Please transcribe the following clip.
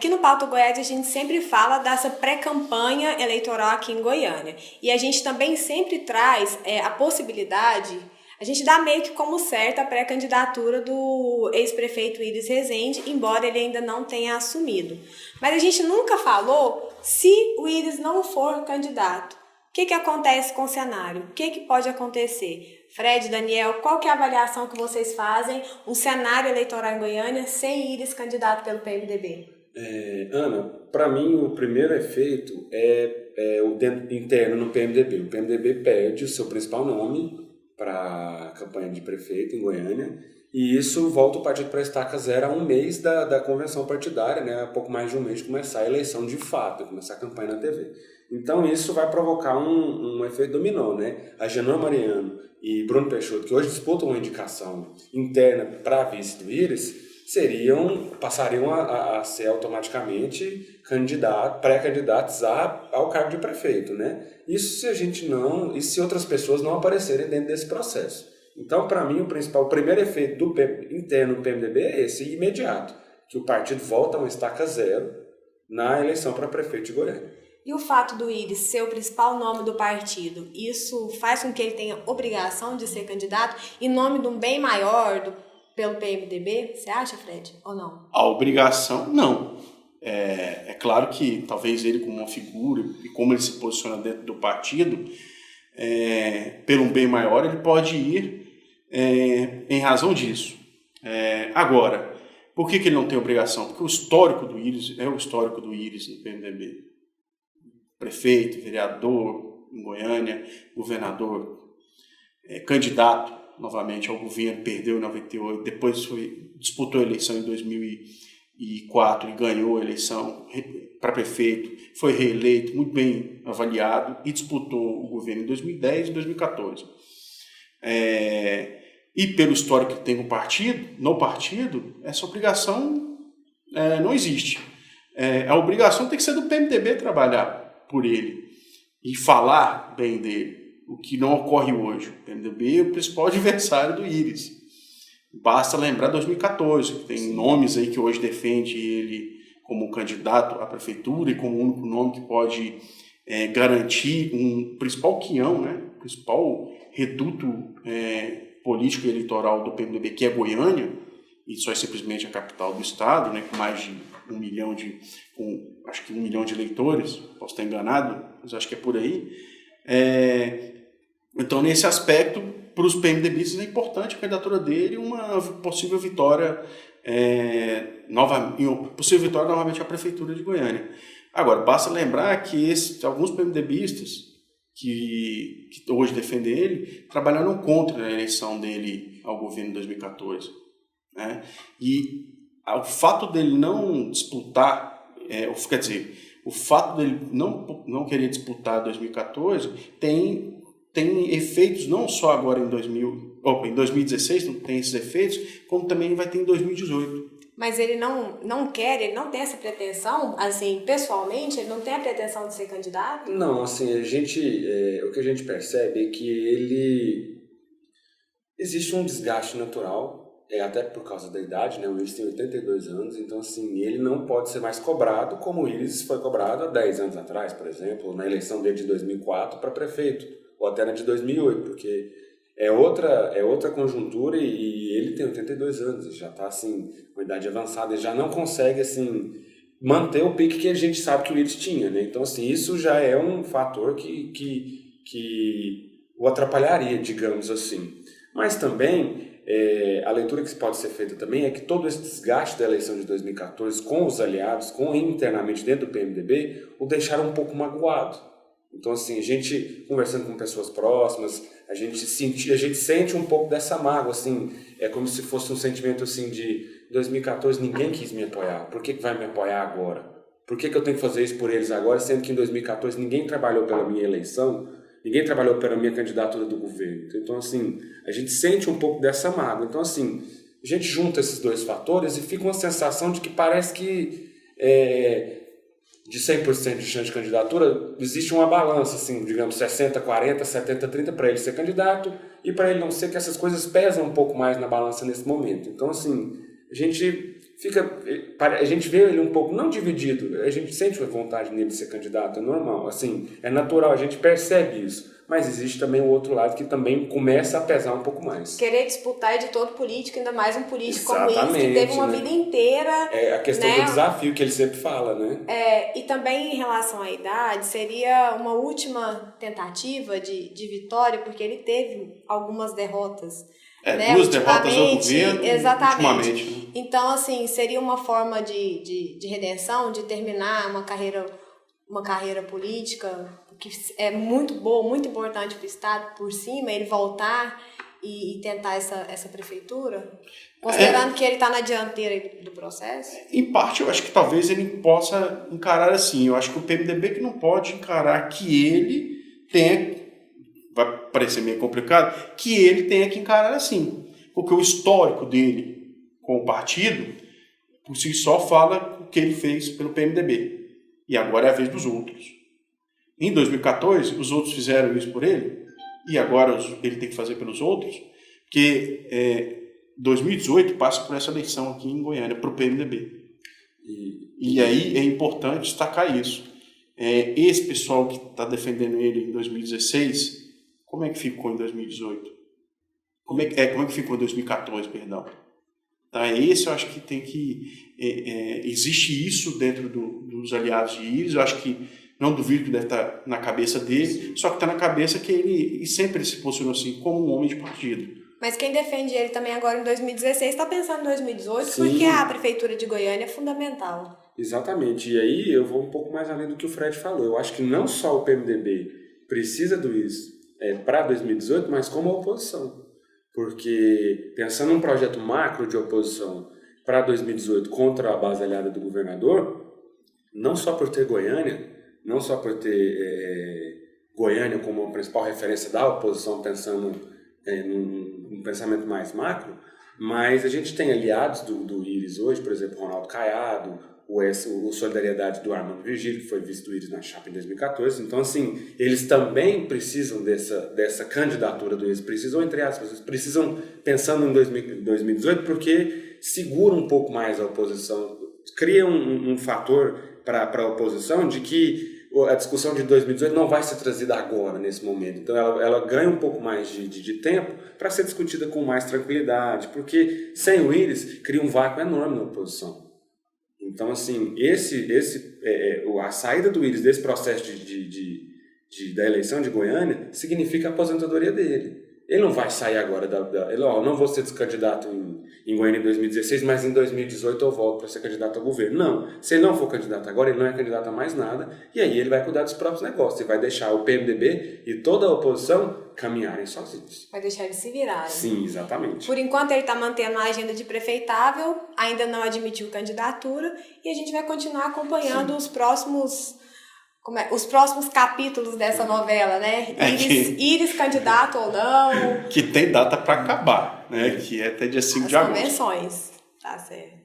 Aqui no Pauta Goiás a gente sempre fala dessa pré-campanha eleitoral aqui em Goiânia. E a gente também sempre traz a possibilidade, a gente dá meio que como certa a pré-candidatura do ex-prefeito Iris Rezende, embora ele ainda não tenha assumido. Mas a gente nunca falou se o Iris não for candidato. O que acontece com o cenário? O que pode acontecer? Fred, Daniel, qual que é a avaliação que vocês fazem um cenário eleitoral em Goiânia sem Iris candidato pelo PMDB? Ana, para mim o primeiro efeito é o interno no PMDB. O PMDB perde o seu principal nome para a campanha de prefeito em Goiânia e isso volta o partido para a estaca zero a um mês da convenção partidária, né? Há pouco mais de um mês de começar a eleição de fato, começar a campanha na TV. Então isso vai provocar um efeito dominó, né? A Genuan Mariano e Bruno Peixoto, que hoje disputam uma indicação interna para vice do Iris, passariam a ser automaticamente pré-candidatos ao cargo de prefeito, né? Isso se outras pessoas não aparecerem dentro desse processo. Então, para mim, o primeiro efeito interno do PMDB é esse, imediato, que o partido volta a uma estaca zero na eleição para prefeito de Goiânia. E o fato do Iris ser o principal nome do partido, isso faz com que ele tenha obrigação de ser candidato em nome de um bem maior pelo PMDB? Você acha, Fred, ou não? A obrigação, não. É claro que talvez ele, como uma figura e como ele se posiciona dentro do partido, pelo bem maior, ele pode ir em razão disso. Agora, por que ele não tem obrigação? Porque o histórico do Iris é o histórico do Iris no PMDB. Prefeito, vereador em Goiânia, governador, candidato novamente ao governo, perdeu em 98, depois disputou a eleição em 2004 e ganhou a eleição para prefeito, foi reeleito, muito bem avaliado e disputou o governo em 2010 e 2014. E pelo histórico que tem no partido, essa obrigação não existe. A obrigação tem que ser do PMDB trabalhar por ele e falar bem dele, o que não ocorre hoje. O PMDB é o principal adversário do Iris. Basta lembrar 2014, que tem nomes aí que hoje defende ele como candidato à prefeitura e como o único nome que pode garantir um principal quinhão, né, principal reduto político e eleitoral do PMDB, que é Goiânia, e só é simplesmente a capital do estado, né, com mais de 1 milhão acho que 1 milhão de eleitores, posso estar enganado, mas acho que é por aí. Então, nesse aspecto, para os PMDBistas é importante a candidatura dele e uma possível vitória, novamente à Prefeitura de Goiânia. Agora, basta lembrar que alguns PMDBistas que hoje defendem ele trabalharam contra a eleição dele ao governo em 2014. Né? E o fato dele não disputar, o fato dele não querer disputar 2014 tem efeitos não só agora em 2016, não tem esses efeitos, como também vai ter em 2018. Mas ele não quer, ele não tem essa pretensão, assim, pessoalmente, ele não tem a pretensão de ser candidato? Não, assim, o que a gente percebe é que existe um desgaste natural, até por causa da idade, né? O Iris tem 82 anos, então assim, ele não pode ser mais cobrado como o Iris foi cobrado há 10 anos atrás, por exemplo, na eleição dele de 2004 para prefeito, ou até na de 2008, porque é outra conjuntura e ele tem 82 anos, ele já está assim, com idade avançada, ele já não consegue assim, manter o pique que a gente sabe que o Iris tinha, né? Então assim, isso já é um fator que o atrapalharia, digamos assim. Mas também a leitura que pode ser feita também é que todo esse desgaste da eleição de 2014 com os aliados, internamente dentro do PMDB, o deixaram um pouco magoado. Então, assim, a gente conversando com pessoas próximas, a gente sente um pouco dessa mágoa, assim, é como se fosse um sentimento, assim, de 2014 ninguém quis me apoiar, por que vai me apoiar agora? Por que eu tenho que fazer isso por eles agora, sendo que em 2014 ninguém trabalhou pela minha eleição, ninguém trabalhou pela minha candidatura do governo? Então, assim, a gente sente um pouco dessa mágoa. Então, assim, a gente junta esses dois fatores e fica uma sensação de que parece que de 100% de chance de candidatura, existe uma balança, assim, digamos, 60-40, 70-30 para ele ser candidato e para ele não ser, que essas coisas pesam um pouco mais na balança nesse momento. Então, assim, a gente a gente vê ele um pouco, não dividido, a gente sente a vontade nele de ser candidato, é normal, assim, é natural, a gente percebe isso, mas existe também o outro lado que também começa a pesar um pouco mais. Querer disputar é de todo político, ainda mais um político Exatamente, como esse, que teve uma vida inteira. É a questão do desafio que ele sempre fala, né? E também em relação à idade, seria uma última tentativa de vitória, porque ele teve algumas derrotas. Né? Duas derrotas ao governo, exatamente. Ultimamente. Né? Então, assim, seria uma forma de redenção, de terminar uma carreira política que é muito boa, muito importante para o Estado, por cima, ele voltar e tentar essa prefeitura, considerando que ele está na dianteira do processo? Em parte, eu acho que talvez ele possa encarar assim. Eu acho que o PMDB que não pode encarar que ele tenha... vai parecer meio complicado, que ele tenha que encarar assim. Porque o histórico dele com o partido, por si só, fala o que ele fez pelo PMDB. E agora é a vez dos outros. Em 2014, os outros fizeram isso por ele, e agora ele tem que fazer pelos outros, porque 2018 passa por essa eleição aqui em Goiânia, para o PMDB. E aí é importante destacar isso. Esse pessoal que está defendendo ele em 2016... como é que ficou em 2018? Como é que ficou em 2014, perdão? Tá, esse eu acho que tem que... existe isso dentro dos aliados de Íris, eu acho que não duvido que deve estar na cabeça dele, só que está na cabeça que ele sempre se posicionou assim, como um homem de partido. Mas quem defende ele também agora em 2016 está pensando em 2018, Sim. Porque a Prefeitura de Goiânia é fundamental. Exatamente, e aí eu vou um pouco mais além do que o Fred falou. Eu acho que não só o PMDB precisa do Íris para 2018, mas como a oposição. Porque pensando num projeto macro de oposição para 2018 contra a base aliada do governador, não só por ter Goiânia, não só por ter Goiânia como a principal referência da oposição pensando num pensamento mais macro, mas a gente tem aliados do Íris hoje, por exemplo, Ronaldo Caiado, o Solidariedade do Armando Virgílio, que foi vice do Íris na chapa em 2014. Então, assim, eles também precisam dessa candidatura do Íris, precisam, entre aspas, eles precisam pensando em 2018, porque segura um pouco mais a oposição, cria um fator para a oposição de que a discussão de 2018 não vai ser trazida agora, nesse momento. Então, ela ganha um pouco mais de tempo para ser discutida com mais tranquilidade, porque sem o Íris, cria um vácuo enorme na oposição. Então, assim, a saída do Íris desse processo da eleição de Goiânia significa a aposentadoria dele. Ele não vai sair agora não vou ser candidato em Goiânia em 2016, mas em 2018 eu volto para ser candidato ao governo. Não, se ele não for candidato agora, ele não é candidato a mais nada, e aí ele vai cuidar dos próprios negócios, e vai deixar o PMDB e toda a oposição caminharem sozinhos. Vai deixar eles se virarem. Sim, exatamente. Por enquanto ele está mantendo a agenda de prefeitável, ainda não admitiu candidatura, e a gente vai continuar acompanhando os próximos capítulos dessa novela, né? Íris candidato ou não. Que tem data para acabar, né? Que é até dia 5 de agosto. As convenções, tá certo.